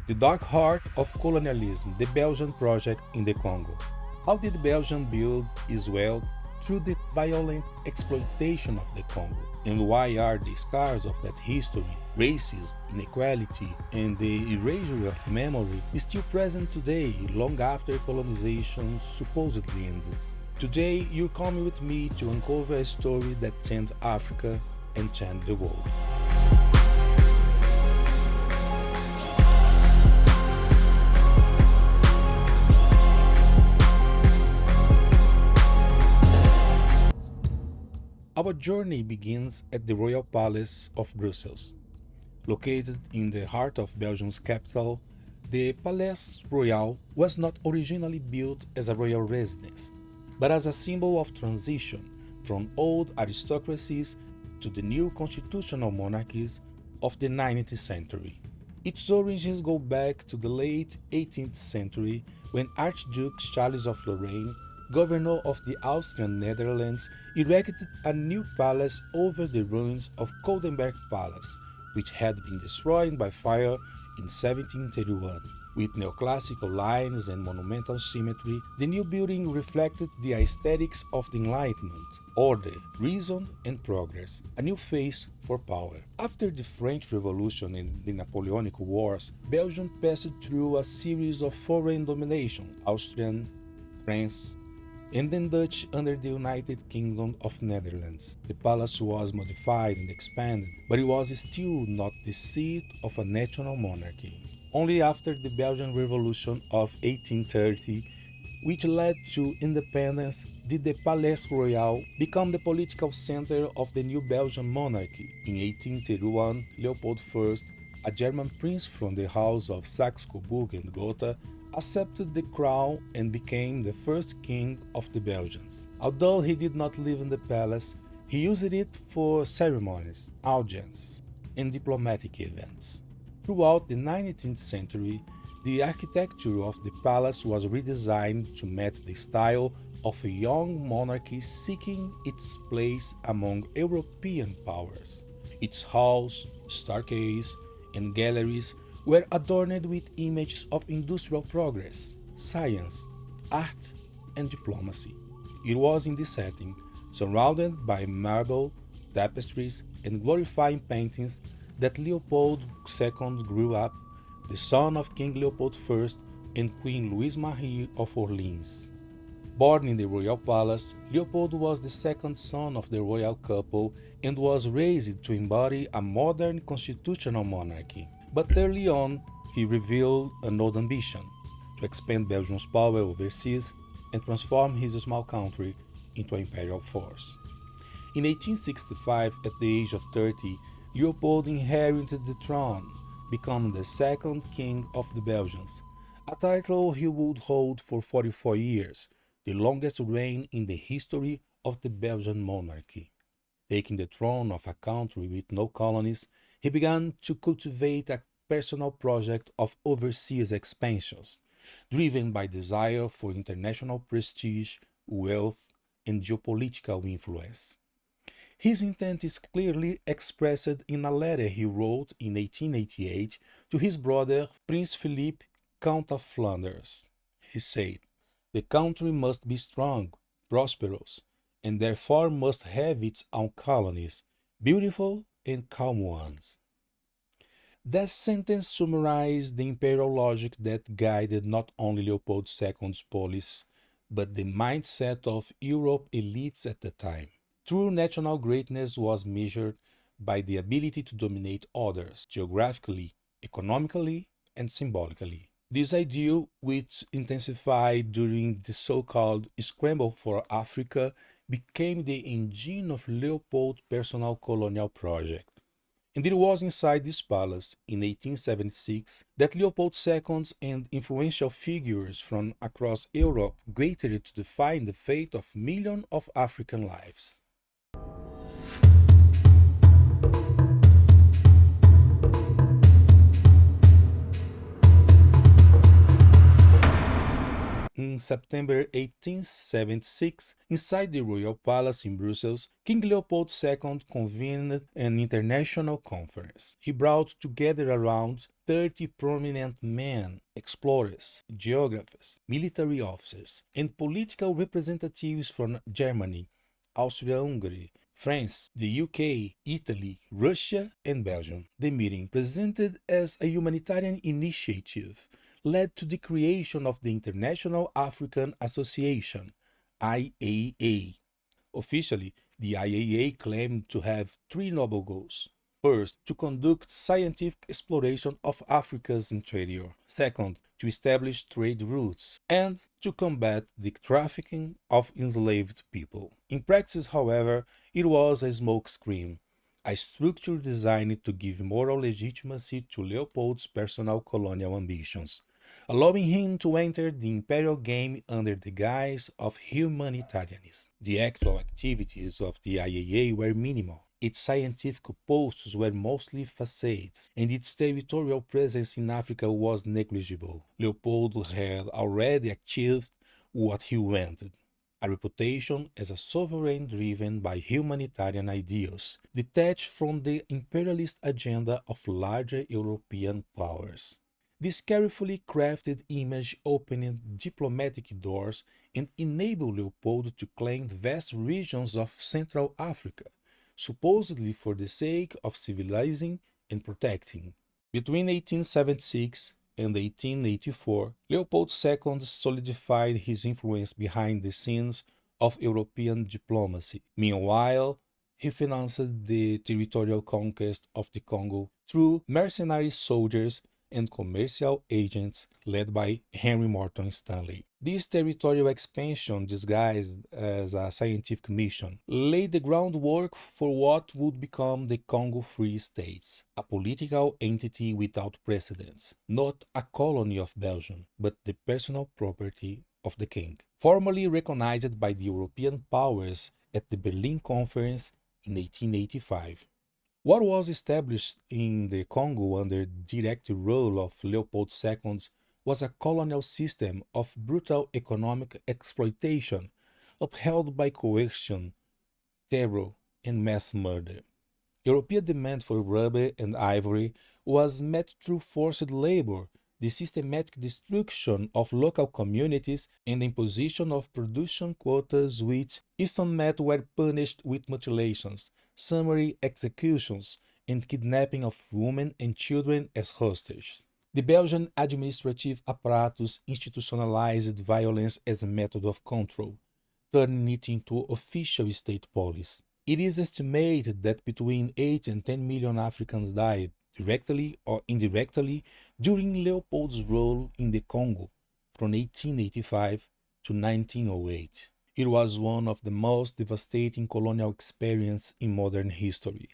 The Dark Heart of Colonialism, the Belgian Project in the Congo. How did Belgium build its wealth through the violent exploitation of the Congo? And why are the scars of that history, racism, inequality, and the erasure of memory still present today, long after colonization supposedly ended? Today, you're coming with me to uncover a story that changed Africa and changed the world. Our journey begins at the Royal Palace of Brussels. Located in the heart of Belgium's capital, the Palais Royal was not originally built as a royal residence, but as a symbol of transition from old aristocracies to the new constitutional monarchies of the 19th century. Its origins go back to the late 18th century when Archduke Charles of Lorraine, governor of the Austrian Netherlands, erected a new palace over the ruins of Coldenberg Palace, which had been destroyed by fire in 1731. With neoclassical lines and monumental symmetry, the new building reflected the aesthetics of the Enlightenment: order, reason, and progress, a new face for power. After the French Revolution and the Napoleonic Wars, Belgium passed through a series of foreign domination: Austrian, France, and then Dutch under the United Kingdom of Netherlands. The palace was modified and expanded, but it was still not the seat of a national monarchy. Only after the Belgian Revolution of 1830, which led to independence, did the Palais Royal become the political center of the new Belgian monarchy. In 1831, Leopold I, a German prince from the house of Saxe-Coburg and Gotha, accepted the crown and became the first king of the Belgians. Although he did not live in the palace, he used it for ceremonies, audiences, and diplomatic events. Throughout the 19th century, the architecture of the palace was redesigned to match the style of a young monarchy seeking its place among European powers. Its halls, staircase, and galleries were adorned with images of industrial progress, science, art, and diplomacy. It was in this setting, surrounded by marble, tapestries, and glorifying paintings, that Leopold II grew up, the son of King Leopold I and Queen Louise Marie of Orleans. Born in the royal palace, Leopold was the second son of the royal couple and was raised to embody a modern constitutional monarchy. But early on, he revealed an old ambition: to expand Belgium's power overseas and transform his small country into an imperial force. In 1865, at the age of 30, Leopold inherited the throne, becoming the second king of the Belgians, a title he would hold for 44 years, the longest reign in the history of the Belgian monarchy. Taking the throne of a country with no colonies, he began to cultivate a personal project of overseas expansions, driven by desire for international prestige, wealth, and geopolitical influence. His intent is clearly expressed in a letter he wrote in 1888 to his brother Prince Philippe, Count of Flanders. He said, "The country must be strong, prosperous, and therefore must have its own colonies, beautiful and calm ones." That sentence summarized the imperial logic that guided not only Leopold II's policy, but the mindset of Europe elites at the time. True national greatness was measured by the ability to dominate others, geographically, economically, and symbolically. This ideal, which intensified during the so-called Scramble for Africa, became the engine of Leopold's personal colonial project. And it was inside this palace, in 1876, that Leopold II and influential figures from across Europe waited to define the fate of millions of African lives. In September 1876, inside the royal palace in Brussels, King Leopold II convened an international conference. He brought together around 30 prominent men, explorers, geographers, military officers, and political representatives from Germany, Austria-Hungary, France, the UK, Italy, Russia, and Belgium. The meeting, presented as a humanitarian initiative, led to the creation of the International African Association, IAA. Officially, the IAA claimed to have three noble goals. First, to conduct scientific exploration of Africa's interior. Second, to establish trade routes. And to combat the trafficking of enslaved people. In practice, however, it was a smokescreen, a structure designed to give moral legitimacy to Leopold's personal colonial ambitions, allowing him to enter the imperial game under the guise of humanitarianism. The actual activities of the IAA were minimal. Its scientific posts were mostly facades, and its territorial presence in Africa was negligible. Leopold had already achieved what he wanted: a reputation as a sovereign driven by humanitarian ideals, detached from the imperialist agenda of larger European powers. This carefully crafted image opened diplomatic doors and enabled Leopold to claim vast regions of Central Africa, supposedly for the sake of civilizing and protecting. Between 1876 and 1884, Leopold II solidified his influence behind the scenes of European diplomacy. Meanwhile, he financed the territorial conquest of the Congo through mercenary soldiers and commercial agents led by Henry Morton Stanley. This territorial expansion, disguised as a scientific mission, laid the groundwork for what would become the Congo Free States, a political entity without precedents, not a colony of Belgium, but the personal property of the king, formally recognized by the European powers at the Berlin Conference in 1885. What was established in the Congo under direct rule of Leopold II was a colonial system of brutal economic exploitation upheld by coercion, terror, and mass murder. European demand for rubber and ivory was met through forced labor, the systematic destruction of local communities, and the imposition of production quotas which, if unmet, were punished with mutilations, summary executions, and kidnapping of women and children as hostages. The Belgian administrative apparatus institutionalized violence as a method of control, turning it into official state policy. It is estimated that between 8 and 10 million Africans died, directly or indirectly, during Leopold's rule in the Congo from 1885 to 1908. It was one of the most devastating colonial experiences in modern history,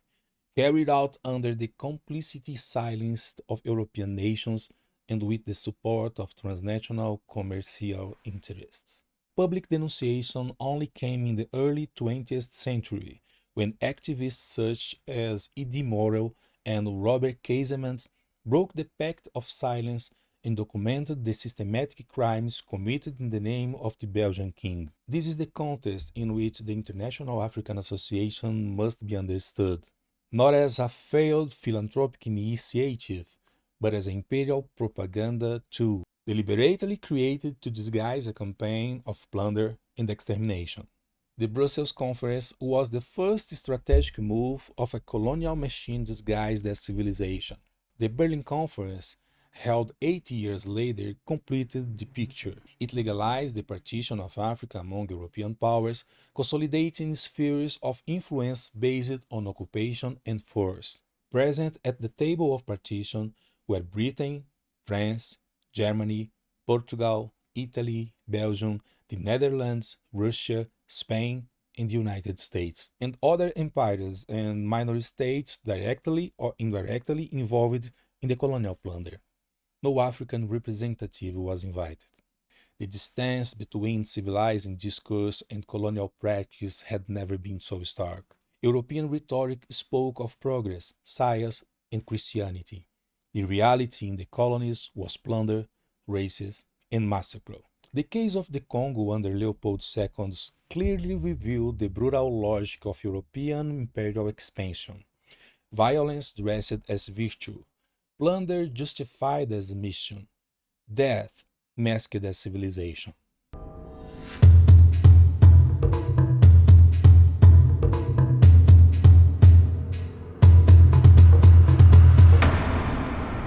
carried out under the complicity silence of European nations and with the support of transnational commercial interests. Public denunciation only came in the early 20th century, when activists such as E.D. Morel and Robert Casement broke the pact of silence and documented the systematic crimes committed in the name of the Belgian king. This is the context in which the International African Association must be understood, not as a failed philanthropic initiative, but as an imperial propaganda tool, deliberately created to disguise a campaign of plunder and extermination. The Brussels Conference was the first strategic move of a colonial machine disguised as civilization. The Berlin Conference, held 80 years later, completed the picture. It legalized the partition of Africa among European powers, consolidating spheres of influence based on occupation and force. Present at the table of partition were Britain, France, Germany, Portugal, Italy, Belgium, the Netherlands, Russia, Spain, and the United States, and other empires and minor states directly or indirectly involved in the colonial plunder. No African representative was invited. The distance between civilizing discourse and colonial practice had never been so stark. European rhetoric spoke of progress, science, and Christianity. The reality in the colonies was plunder, racism, and massacre. The case of the Congo under Leopold II clearly revealed the brutal logic of European imperial expansion. Violence dressed as virtue, plunder justified as mission, death masked as civilization.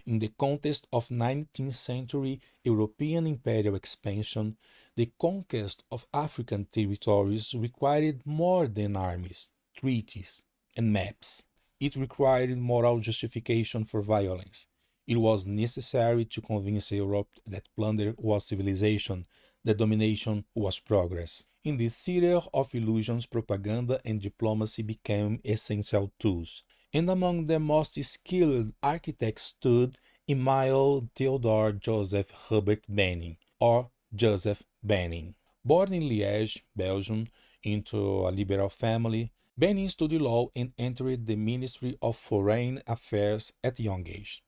In the context of 19th century European imperial expansion, the conquest of African territories required more than armies, treaties, and maps. It required moral justification for violence. It was necessary to convince Europe that plunder was civilization, that domination was progress. In this theater of illusions, propaganda and diplomacy became essential tools, and among the most skilled architects stood Emile Theodore Joseph Hubert Benning, or Joseph Benning. Born in Liège, Belgium, into a liberal family, Benning studied law and entered the Ministry of Foreign Affairs at a young age.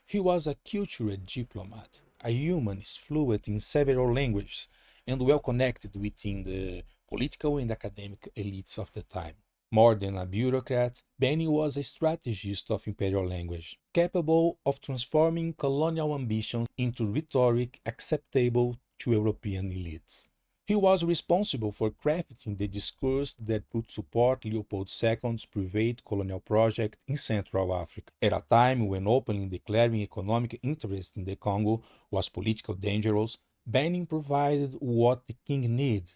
He was a cultured diplomat, a humanist fluent in several languages, and well connected within the political and academic elites of the time. More than a bureaucrat, Benning was a strategist of imperial language, capable of transforming colonial ambitions into rhetoric acceptable to European elites. He was responsible for crafting the discourse that would support Leopold II's private colonial project in Central Africa, at a time when openly declaring economic interest in the Congo was politically dangerous. Benning provided what the king needed: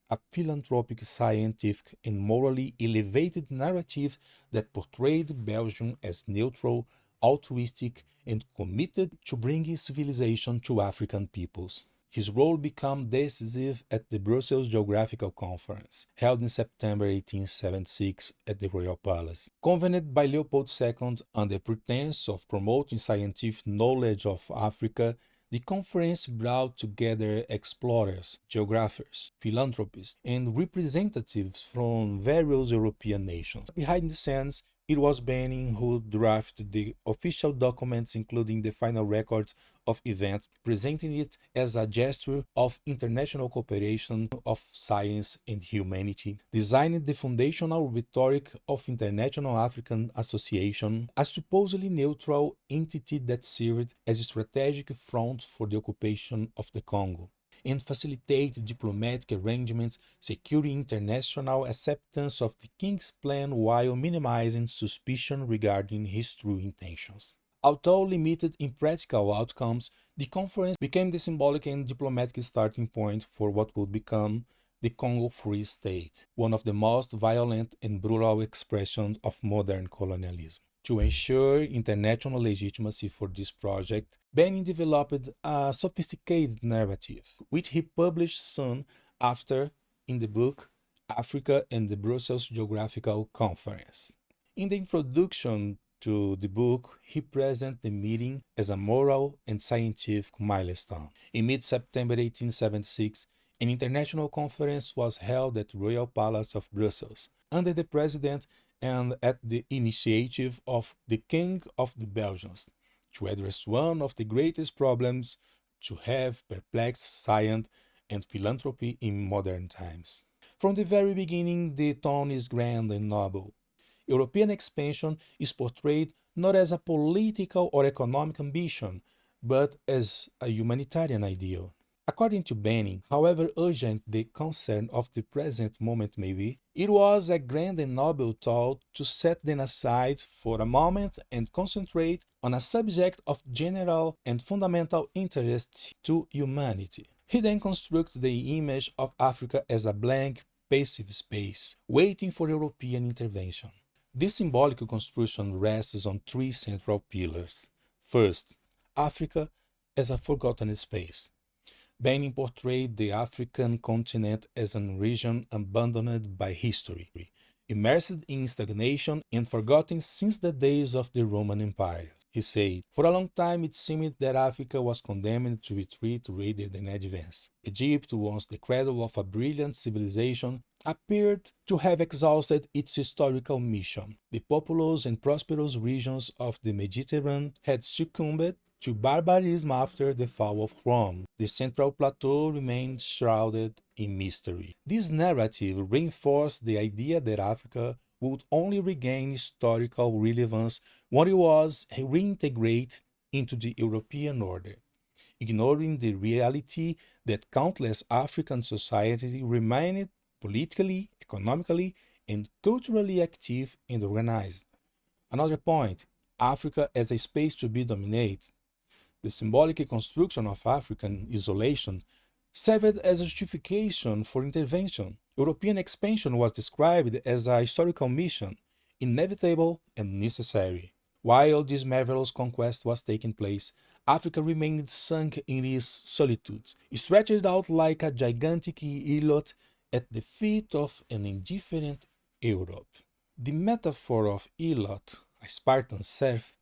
a philanthropic, scientific, and morally elevated narrative that portrayed Belgium as neutral, altruistic, and committed to bringing civilization to African peoples. His role became decisive at the Brussels Geographical Conference, held in September 1876 at the Royal Palace. Convened by Leopold II under pretense of promoting scientific knowledge of Africa, the conference brought together explorers, geographers, philanthropists, and representatives from various European nations. Behind the scenes, it was Benning who drafted the official documents, including the final records of events, presenting it as a gesture of international cooperation of science and humanity, designed the foundational rhetoric of International African Association, a supposedly neutral entity that served as a strategic front for the occupation of the Congo, and facilitate diplomatic arrangements, securing international acceptance of the king's plan while minimizing suspicion regarding his true intentions. Although limited in practical outcomes, the conference became the symbolic and diplomatic starting point for what would become the Congo Free State, one of the most violent and brutal expressions of modern colonialism. To ensure international legitimacy for this project, Benning developed a sophisticated narrative, which he published soon after in the book Africa and the Brussels Geographical Conference. In the introduction to the book, he presented the meeting as a moral and scientific milestone. In mid-September 1876, an international conference was held at the Royal Palace of Brussels, under the president and at the initiative of the King of the Belgians, to address one of the greatest problems to have perplexed science and philanthropy in modern times. From the very beginning, the tone is grand and noble. European expansion is portrayed not as a political or economic ambition, but as a humanitarian ideal. According to Benning, however urgent the concern of the present moment may be, it was a grand and noble thought to set them aside for a moment and concentrate on a subject of general and fundamental interest to humanity. He then constructed the image of Africa as a blank, passive space, waiting for European intervention. This symbolic construction rests on three central pillars. First, Africa as a forgotten space. Benning portrayed the African continent as a region abandoned by history, immersed in stagnation and forgotten since the days of the Roman Empire. He said, "For a long time it seemed that Africa was condemned to retreat rather than advance. Egypt, once the cradle of a brilliant civilization, appeared to have exhausted its historical mission. The populous and prosperous regions of the Mediterranean had succumbed to barbarism after the fall of Rome. The Central Plateau remained shrouded in mystery. This narrative reinforced the idea that Africa would only regain historical relevance when it was reintegrated into the European order, ignoring the reality that countless African societies remained politically, economically, and culturally active and organized. Another point, Africa as a space to be dominated. The symbolic construction of African isolation served as a justification for intervention. European expansion was described as a historical mission, inevitable and necessary. While this marvelous conquest was taking place, Africa remained sunk in its solitude, stretched out like a gigantic islet at the feet of an indifferent Europe. The metaphor of islet, a Spartan serf,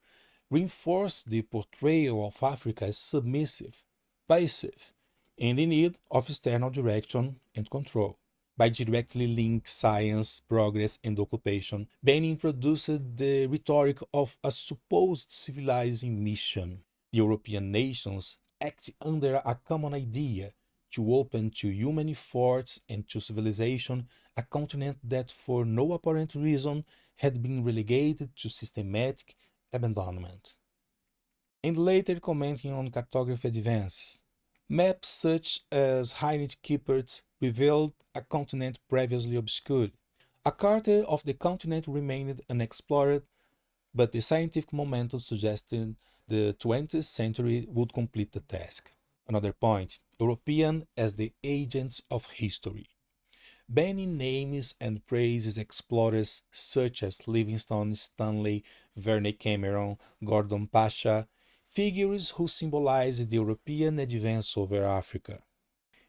reinforced the portrayal of Africa as submissive, passive, and in need of external direction and control. By directly linking science, progress, and occupation, Benin introduced the rhetoric of a supposed civilizing mission. The European nations act under a common idea to open to human efforts and to civilization a continent that for no apparent reason had been relegated to systematic abandonment. And later commenting on cartography advances. Maps such as Heinrich Kippert's revealed a continent previously obscured. A carta of the continent remained unexplored, but the scientific momentum suggested the 20th century would complete the task. Another point, European as the agents of history. Benin names and praises explorers such as Livingstone, Stanley, Verne Cameron, Gordon Pasha, figures who symbolize the European advance over Africa.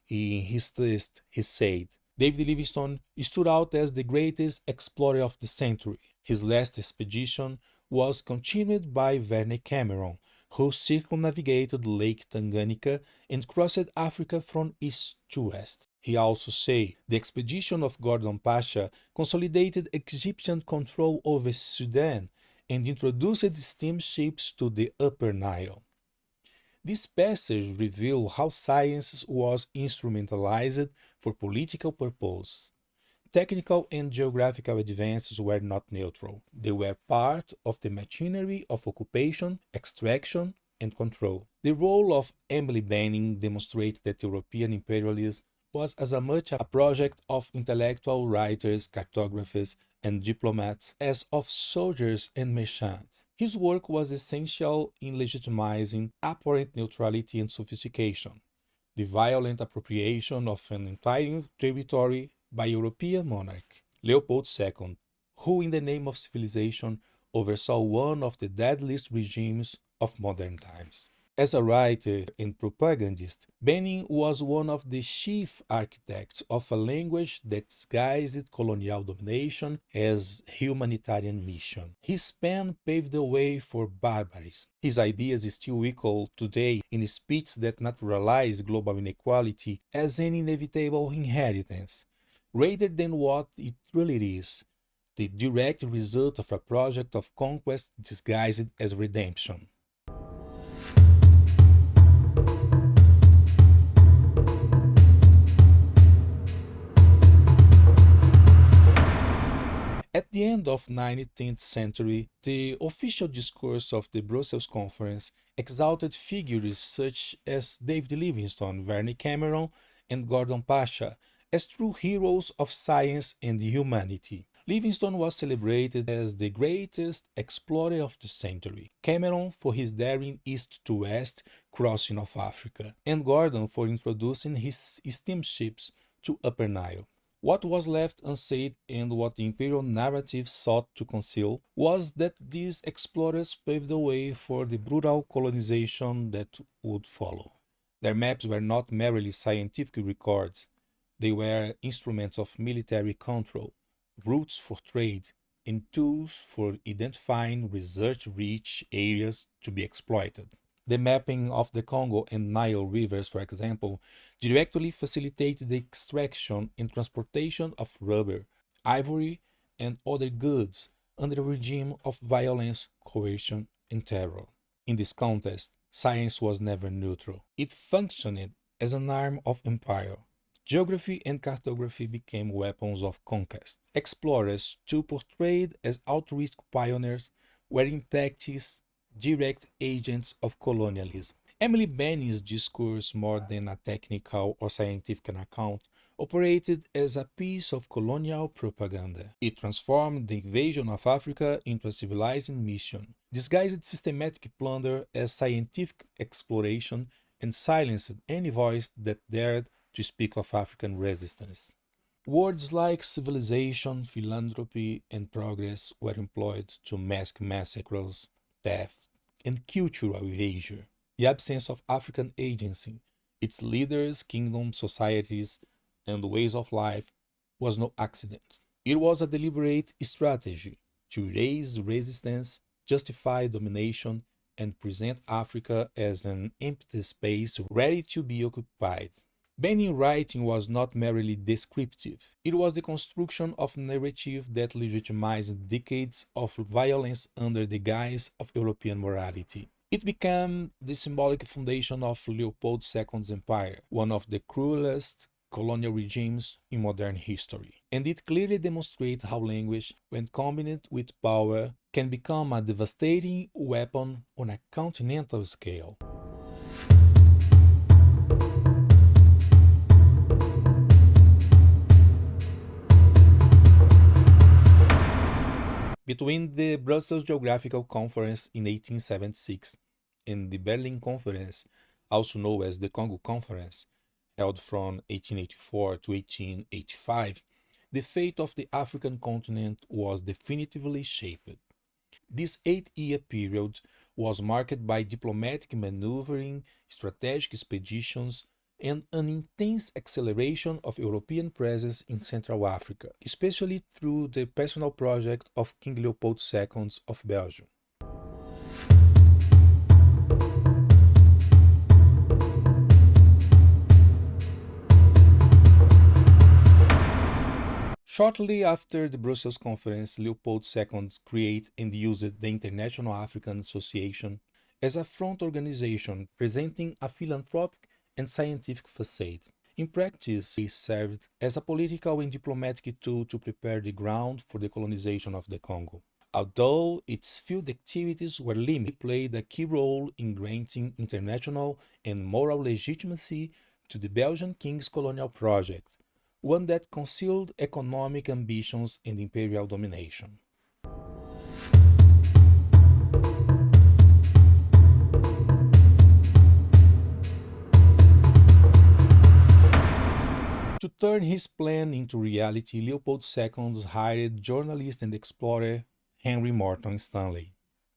In his list, he said, David Livingstone stood out as the greatest explorer of the century. His last expedition was continued by Verne Cameron, who circumnavigated Lake Tanganyika and crossed Africa from east to west. He also said the expedition of Gordon Pasha consolidated Egyptian control over Sudan and introduced steamships to the Upper Nile. This passage reveals how science was instrumentalized for political purposes. Technical and geographical advances were not neutral. They were part of the machinery of occupation, extraction, and control. The role of Emily Benning demonstrates that European imperialism was as much a project of intellectual writers, cartographers, and diplomats as of soldiers and merchants. His work was essential in legitimizing apparent neutrality and sophistication, the violent appropriation of an entire territory by European monarch, Leopold II, who in the name of civilization oversaw one of the deadliest regimes of modern times. As a writer and propagandist, Benin was one of the chief architects of a language that disguised colonial domination as humanitarian mission. His pen paved the way for barbarism. His ideas still echo today in speeches that naturalize global inequality as an inevitable inheritance, rather than what it really is, the direct result of a project of conquest disguised as redemption. At the end of the 19th century, the official discourse of the Brussels Conference exalted figures such as David Livingstone, Verne Cameron, and Gordon Pasha as true heroes of science and humanity. Livingstone was celebrated as the greatest explorer of the century, Cameron for his daring east to west crossing of Africa, and Gordon for introducing his steamships to Upper Nile. What was left unsaid and what the imperial narrative sought to conceal was that these explorers paved the way for the brutal colonization that would follow. Their maps were not merely scientific records, they were instruments of military control, routes for trade, and tools for identifying research-rich areas to be exploited. The mapping of the Congo and Nile rivers, for example, directly facilitated the extraction and transportation of rubber, ivory, and other goods under a regime of violence, coercion, and terror. In this context, Science was never neutral. It functioned as an arm of empire. Geography and cartography became weapons of conquest. Explorers, too portrayed as altruistic pioneers, were in practice direct agents of colonialism. Emily Benning's discourse, more than a technical or scientific account, operated as a piece of colonial propaganda. It transformed the invasion of Africa into a civilizing mission, disguised systematic plunder as scientific exploration, and silenced any voice that dared to speak of African resistance. Words like civilization, philanthropy, and progress were employed to mask massacres, theft, and cultural erasure. The absence of African agency, its leaders, kingdoms, societies, and ways of life was no accident. It was a deliberate strategy to erase resistance, justify domination, and present Africa as an empty space ready to be occupied. Bennin's writing was not merely descriptive. It was the construction of a narrative that legitimized decades of violence under the guise of European morality. It became the symbolic foundation of Leopold II's empire, one of the cruelest colonial regimes in modern history. And it clearly demonstrates how language, when combined with power, can become a devastating weapon on a continental scale. Between the Brussels Geographical Conference in 1876 and the Berlin Conference, also known as the Congo Conference, held from 1884 to 1885, the fate of the African continent was definitively shaped. This 8-year period was marked by diplomatic maneuvering, strategic expeditions, and an intense acceleration of European presence in Central Africa, especially through the personal project of King Leopold II of Belgium. Shortly after the Brussels Conference, Leopold II created and used the International African Association as a front organization presenting a philanthropic and scientific facade. In practice, it served as a political and diplomatic tool to prepare the ground for the colonization of the Congo. Although its field activities were limited, it played a key role in granting international and moral legitimacy to the Belgian King's colonial project, one that concealed economic ambitions and imperial domination. To turn his plan into reality, Leopold II hired journalist and explorer Henry Morton Stanley.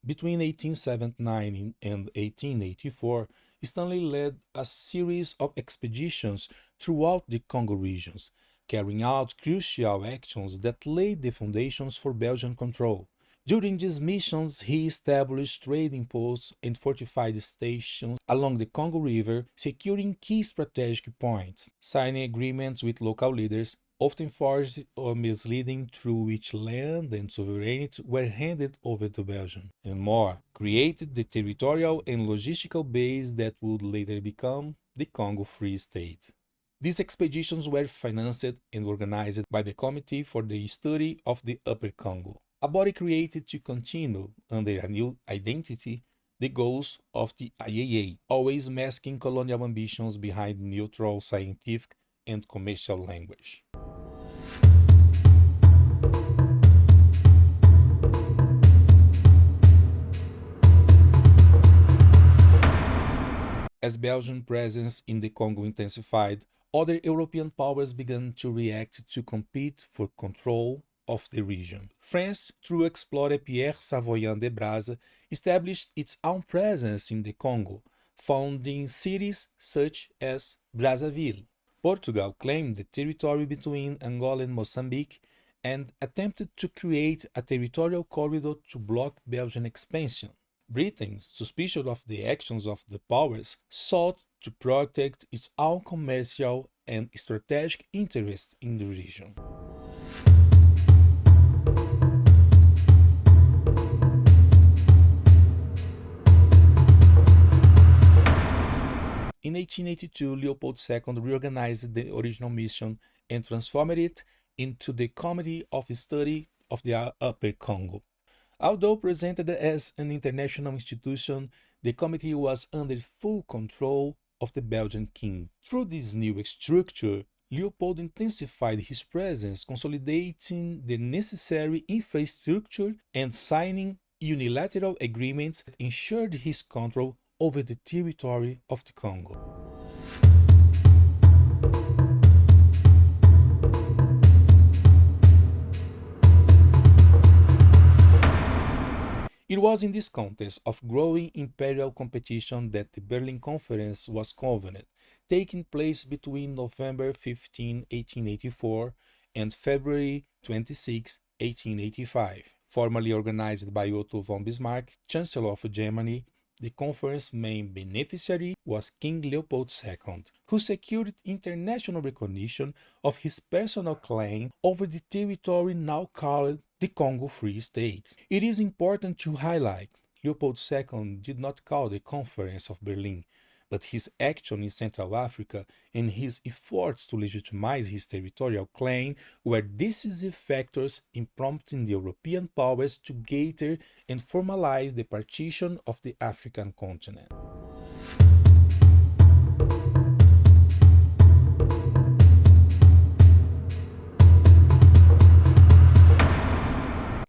Between 1879 and 1884, Stanley led a series of expeditions throughout the Congo regions, carrying out crucial actions that laid the foundations for Belgian control. During these missions, he established trading posts and fortified stations along the Congo River, securing key strategic points, signing agreements with local leaders, often forged or misleading, through which land and sovereignty were handed over to Belgium, and more, created the territorial and logistical base that would later become the Congo Free State. These expeditions were financed and organized by the Committee for the Study of the Upper Congo, a body created to continue, under a new identity, the goals of the IAA, always masking colonial ambitions behind neutral scientific and commercial language. As Belgian presence in the Congo intensified, other European powers began to react to compete for control of the region. France, through explorer Pierre Savoyen de Braz, established its own presence in the Congo, founding cities such as Brazzaville. Portugal claimed the territory between Angola and Mozambique and attempted to create a territorial corridor to block Belgian expansion. Britain, suspicious of the actions of the powers, sought to protect its own commercial and strategic interests in the region. In 1882, Leopold II reorganized the original mission and transformed it into the Committee of Study of the Upper Congo. Although presented as an international institution, the committee was under full control of the Belgian king. Through this new structure, Leopold intensified his presence, consolidating the necessary infrastructure and signing unilateral agreements that ensured his control over the territory of the Congo. It was in this context of growing imperial competition that the Berlin Conference was convened, taking place between November 15, 1884 and February 26, 1885. Formally organized by Otto von Bismarck, Chancellor of Germany, the conference's main beneficiary was King Leopold II, who secured international recognition of his personal claim over the territory now called the Congo Free State. It is important to highlight Leopold II did not call the Conference of Berlin, but his action in Central Africa and his efforts to legitimize his territorial claim were decisive factors in prompting the European powers to gather and formalize the partition of the African continent.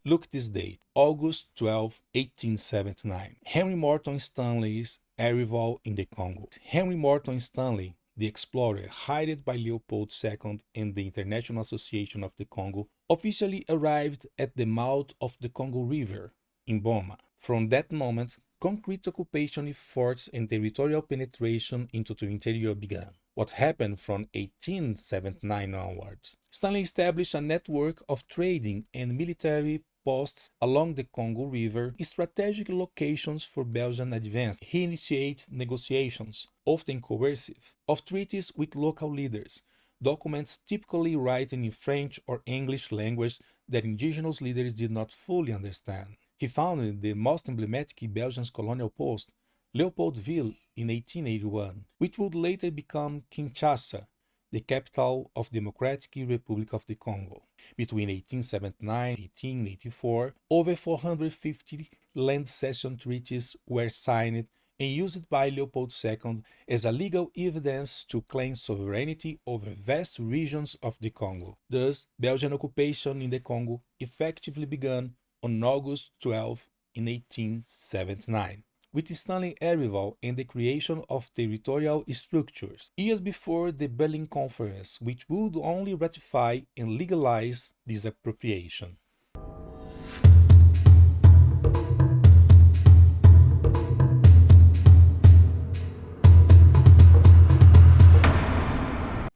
Look this date, August 12, 1879. Henry Morton Stanley's arrival in the Congo. Henry Morton Stanley, the explorer hired by Leopold II and the International Association of the Congo, officially arrived at the mouth of the Congo River in Boma. From that moment, concrete occupation efforts and territorial penetration into the interior began. What happened from 1879 onwards? Stanley established a network of trading and military posts along the Congo River, strategic locations for Belgian advance. He initiated negotiations, often coercive, of treaties with local leaders, documents typically written in French or English language that indigenous leaders did not fully understand. He founded the most emblematic Belgian colonial post, Leopoldville, in 1881, which would later become Kinshasa, the capital of the Democratic Republic of the Congo. Between 1879 and 1884, over 450 land cession treaties were signed and used by Leopold II as a legal evidence to claim sovereignty over vast regions of the Congo. Thus, Belgian occupation in the Congo effectively began on August 12 in 1879. With Stanley's arrival and the creation of territorial structures, years before the Berlin Conference, which would only ratify and legalize this appropriation.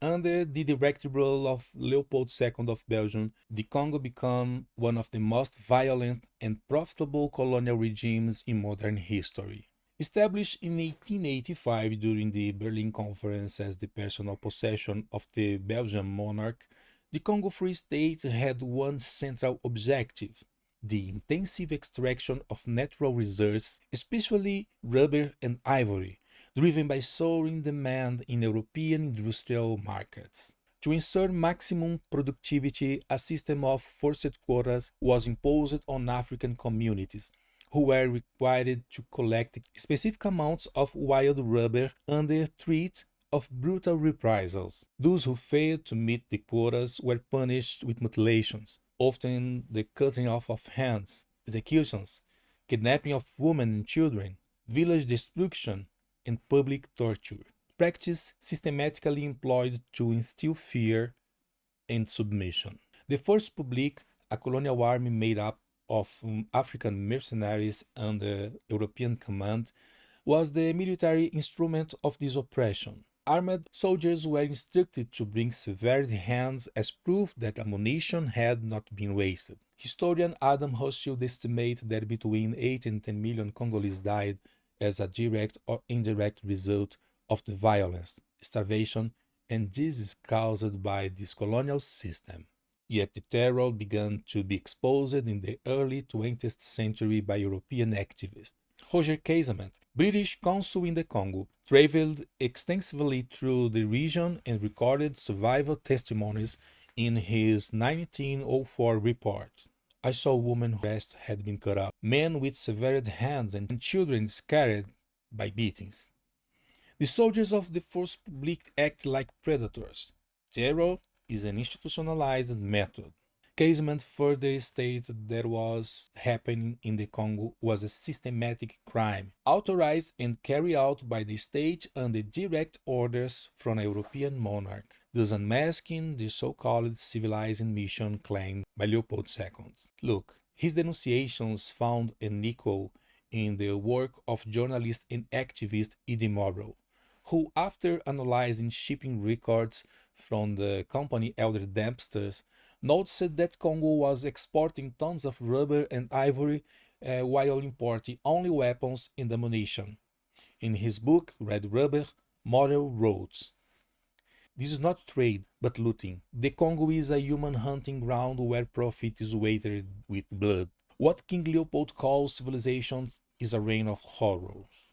Under the direct rule of Leopold II of Belgium, the Congo became one of the most violent and profitable colonial regimes in modern history. Established in 1885 during the Berlin Conference as the personal possession of the Belgian monarch, the Congo Free State had one central objective: the intensive extraction of natural resources, especially rubber and ivory, driven by soaring demand in European industrial markets. To ensure maximum productivity, a system of forced quotas was imposed on African communities, who were required to collect specific amounts of wild rubber under threat of brutal reprisals. Those who failed to meet the quotas were punished with mutilations, often the cutting off of hands, executions, kidnapping of women and children, village destruction, and public torture, practice systematically employed to instill fear and submission. The Force Publique, a colonial army made up of African mercenaries under European command, was the military instrument of this oppression. Armed soldiers were instructed to bring severed hands as proof that ammunition had not been wasted. Historian Adam Hochschild estimates that between 8 and 10 million Congolese died as a direct or indirect result of the violence, starvation, and disease caused by this colonial system. Yet the terror began to be exposed in the early 20th century by European activists, Roger Casement, British consul in the Congo, traveled extensively through the region and recorded survival testimonies in his 1904 report. I saw women whose breasts had been cut off, men with severed hands, and children scarred by beatings. The soldiers of the Force Publique act like predators. Terror is an institutionalized method. Casement further stated that what was happening in the Congo was a systematic crime, authorized and carried out by the state under direct orders from a European monarch, thus unmasking the so-called civilizing mission claimed by Leopold II. Look, his denunciations found an echo in the work of journalist and activist Eddie Morrow, who, after analyzing shipping records from the company Elder Dempsters, noticed that Congo was exporting tons of rubber and ivory while importing only weapons and ammunition. In his book Red Rubber, Morrow wrote, "This is not trade, but looting. The Congo is a human hunting ground where profit is weighted with blood. What King Leopold calls civilization is a reign of horrors."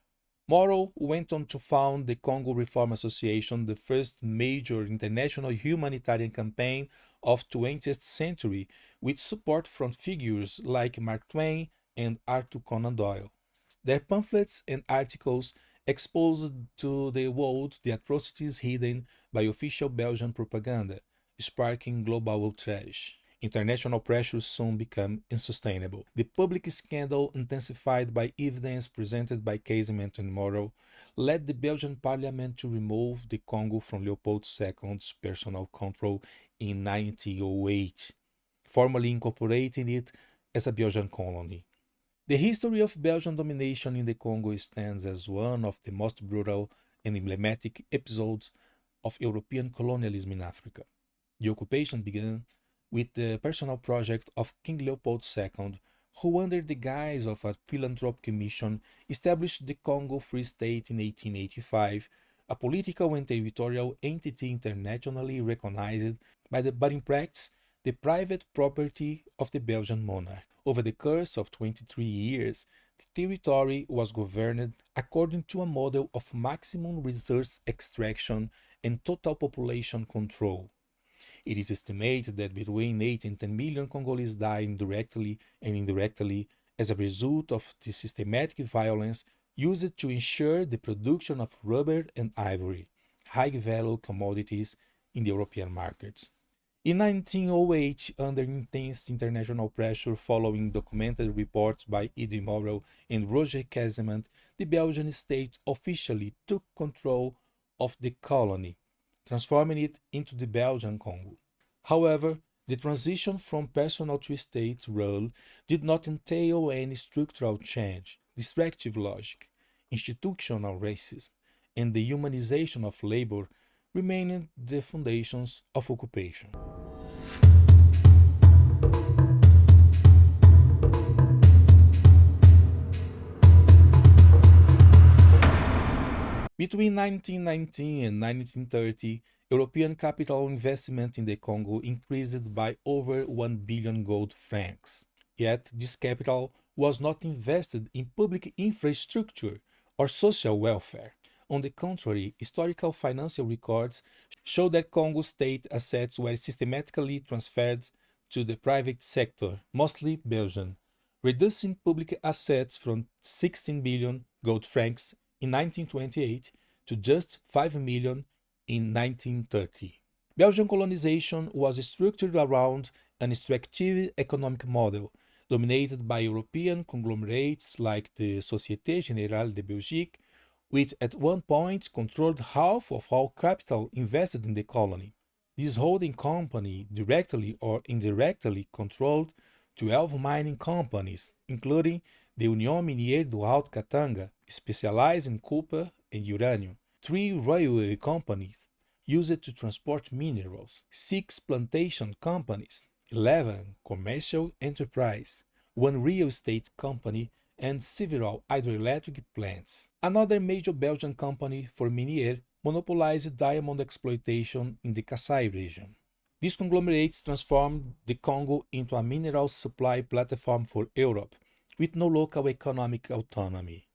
Morrow went on to found the Congo Reform Association, the first major international humanitarian campaign of 20th century, with support from figures like Mark Twain and Arthur Conan Doyle. Their pamphlets and articles exposed to the world the atrocities hidden by official Belgian propaganda, sparking global outrage. International pressure soon became unsustainable. The public scandal, intensified by evidence presented by Casement and Morrow, led the Belgian parliament to remove the Congo from Leopold II's personal control in 1908, formally incorporating it as a Belgian colony. The history of Belgian domination in the Congo stands as one of the most brutal and emblematic episodes of European colonialism in Africa. The occupation began with the personal project of King Leopold II, who, under the guise of a philanthropic mission, established the Congo Free State in 1885, a political and territorial entity internationally recognized but in practice the private property of the Belgian monarch. Over the course of 23 years, the territory was governed according to a model of maximum resource extraction and total population control. It is estimated that between 8 and 10 million Congolese died directly and indirectly as a result of the systematic violence used to ensure the production of rubber and ivory, high-value commodities in the European markets. In 1908, under intense international pressure following documented reports by Eddie Morrow and Roger Casement, the Belgian state officially took control of the colony, transforming it into the Belgian Congo. However, the transition from personal to state rule did not entail any structural change. Distractive logic, institutional racism, and the humanization of labor remained the foundations of occupation. Between 1919 and 1930, European capital investment in the Congo increased by over 1 billion gold francs. Yet, this capital was not invested in public infrastructure or social welfare. On the contrary, historical financial records show that Congo state assets were systematically transferred to the private sector, mostly Belgian, reducing public assets from 16 billion gold francs in 1928 to just 5 million in 1930. Belgian colonization was structured around an extractive economic model dominated by European conglomerates like the Société Générale de Belgique, which at one point controlled half of all capital invested in the colony. This holding company directly or indirectly controlled 12 mining companies, including the Union Minière do Alto Katanga, specialized in copper and uranium, 3 railway companies used to transport minerals, 6 plantation companies, 11 commercial enterprises, 1 real estate company, and several hydroelectric plants. Another major Belgian company, Fourminier, monopolized diamond exploitation in the Kasai region. These conglomerates transformed the Congo into a mineral supply platform for Europe, with no local economic autonomy.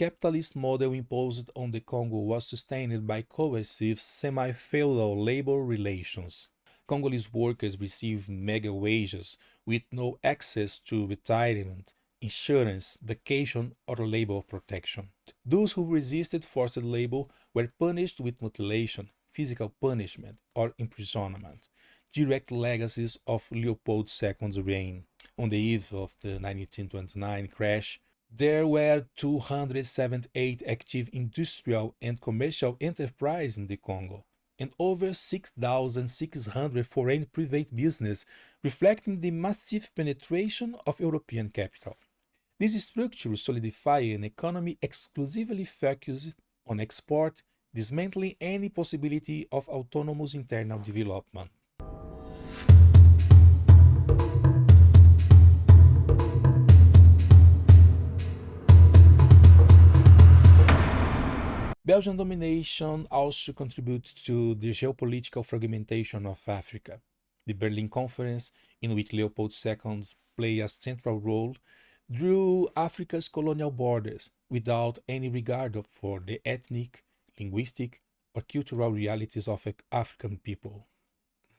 capitalist model imposed on the Congo was sustained by coercive, semi-feudal labor relations. Congolese workers received mega wages with no access to retirement, insurance, vacation, or labor protection. Those who resisted forced labor were punished with mutilation, physical punishment, or imprisonment, direct legacies of Leopold II's reign. On the eve of the 1929 crash, there were 278 active industrial and commercial enterprises in the Congo, and over 6,600 foreign private business, reflecting the massive penetration of European capital. This structure solidified an economy exclusively focused on export, dismantling any possibility of autonomous internal development. Belgian domination also contributed to the geopolitical fragmentation of Africa. The Berlin Conference, in which Leopold II played a central role, drew Africa's colonial borders without any regard for the ethnic, linguistic, or cultural realities of African people.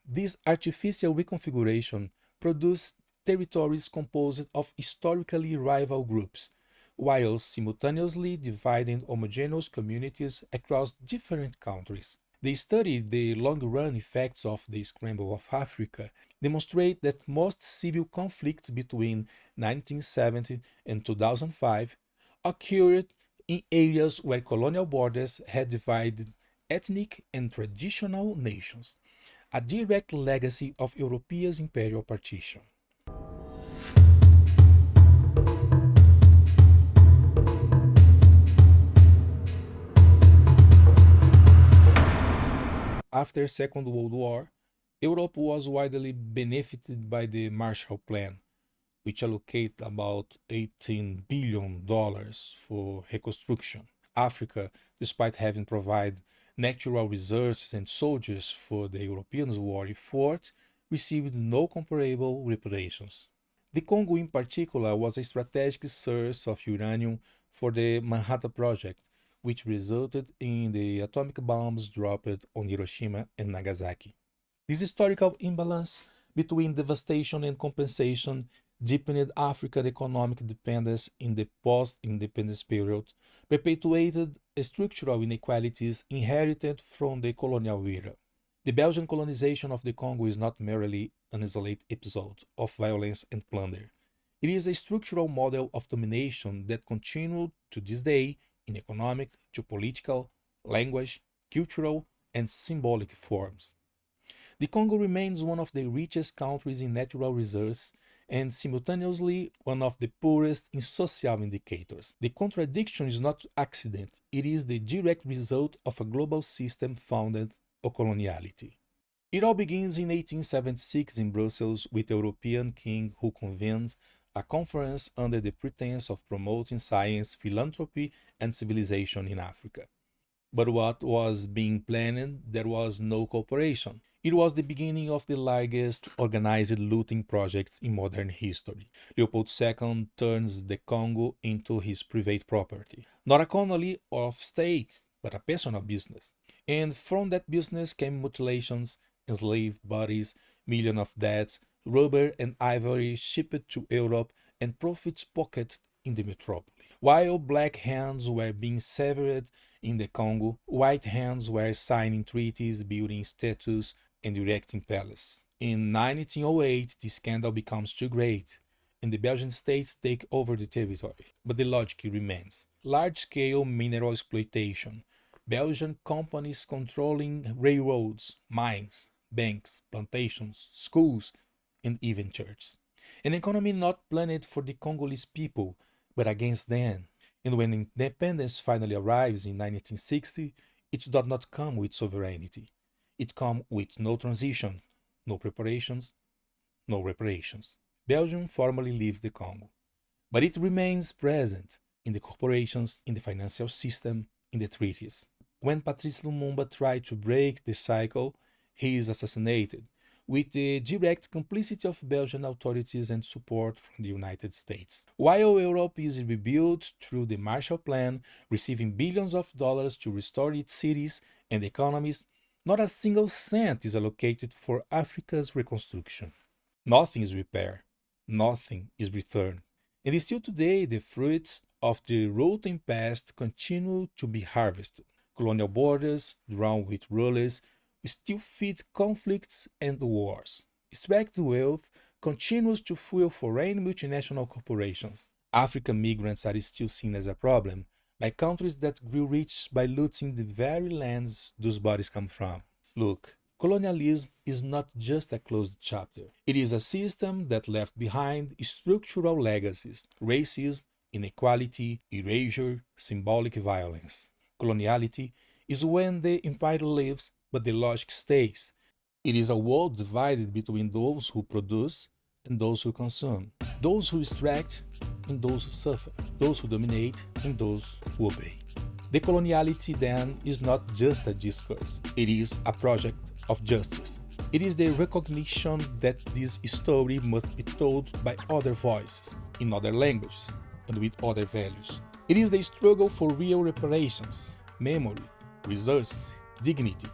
This artificial reconfiguration produced territories composed of historically rival groups, while simultaneously dividing homogeneous communities across different countries. They studied the long-run effects of the scramble of Africa, demonstrate that most civil conflicts between 1970 and 2005 occurred in areas where colonial borders had divided ethnic and traditional nations, a direct legacy of Europe's imperial partition. After Second World War, Europe was widely benefited by the Marshall Plan, which allocated about $18 billion for reconstruction. Africa, despite having provided natural resources and soldiers for the Europeans' war effort, received no comparable reparations. The Congo in particular was a strategic source of uranium for the Manhattan Project, which resulted in the atomic bombs dropped on Hiroshima and Nagasaki. This historical imbalance between devastation and compensation deepened Africa's economic dependence in the post-independence period, perpetuated structural inequalities inherited from the colonial era. The Belgian colonization of the Congo is not merely an isolated episode of violence and plunder. It is a structural model of domination that continued to this day in economic, geopolitical, language, cultural, and symbolic forms. The Congo remains one of the richest countries in natural resources and simultaneously one of the poorest in social indicators. The contradiction is not accident, it is the direct result of a global system founded on coloniality. It all begins in 1876 in Brussels with the European king who convenes a conference under the pretense of promoting science, philanthropy, and civilization in Africa. But what was being planned, there was no cooperation. It was the beginning of the largest organized looting projects in modern history. Leopold II turns the Congo into his private property, not a colony of state, but a personal business. And from that business came mutilations, enslaved bodies, millions of deaths, rubber and ivory shipped to Europe, and profits pocketed in the metropole. While black hands were being severed in the Congo, white hands were signing treaties, building statues, and erecting palaces. In 1908, the scandal becomes too great, and the Belgian state takes over the territory. But the logic remains. Large-scale mineral exploitation, Belgian companies controlling railroads, mines, banks, plantations, schools, and even churches. An economy not planned for the Congolese people, but against them. And when independence finally arrives in 1960, it does not come with sovereignty. It comes with no transition, no preparations, no reparations. Belgium formally leaves the Congo, but it remains present in the corporations, in the financial system, in the treaties. When Patrice Lumumba tried to break the cycle, he is assassinated, with the direct complicity of Belgian authorities and support from the United States. While Europe is rebuilt through the Marshall Plan, receiving billions of dollars to restore its cities and economies, not a single cent is allocated for Africa's reconstruction. Nothing is repaired, nothing is returned. And still today, the fruits of the rotten past continue to be harvested. Colonial borders, drawn with rulers, still feed conflicts and wars. Extracted wealth continues to fuel foreign multinational corporations. African migrants are still seen as a problem by countries that grew rich by looting the very lands those bodies come from. Look, colonialism is not just a closed chapter. It is a system that left behind structural legacies: racism, inequality, erasure, symbolic violence. Coloniality is when the empire lives but the logic stays. It is a world divided between those who produce and those who consume, those who extract and those who suffer, those who dominate and those who obey. Decoloniality, then, is not just a discourse, it is a project of justice. It is the recognition that this story must be told by other voices, in other languages, and with other values. It is the struggle for real reparations, memory, resource, dignity,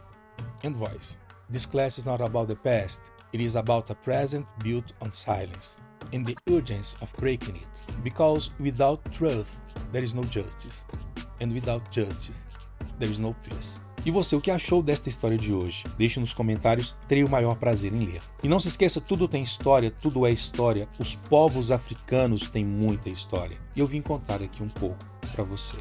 and voice. This class is not about the past, it is about a present built on silence, and the urgency of breaking it, because without truth, there is no justice, and without justice, there is no peace. E você, o que achou desta história de hoje? Deixe nos comentários, terei o maior prazer em ler. E não se esqueça, tudo tem história, tudo é história, os povos africanos têm muita história. E eu vim contar aqui um pouco para você.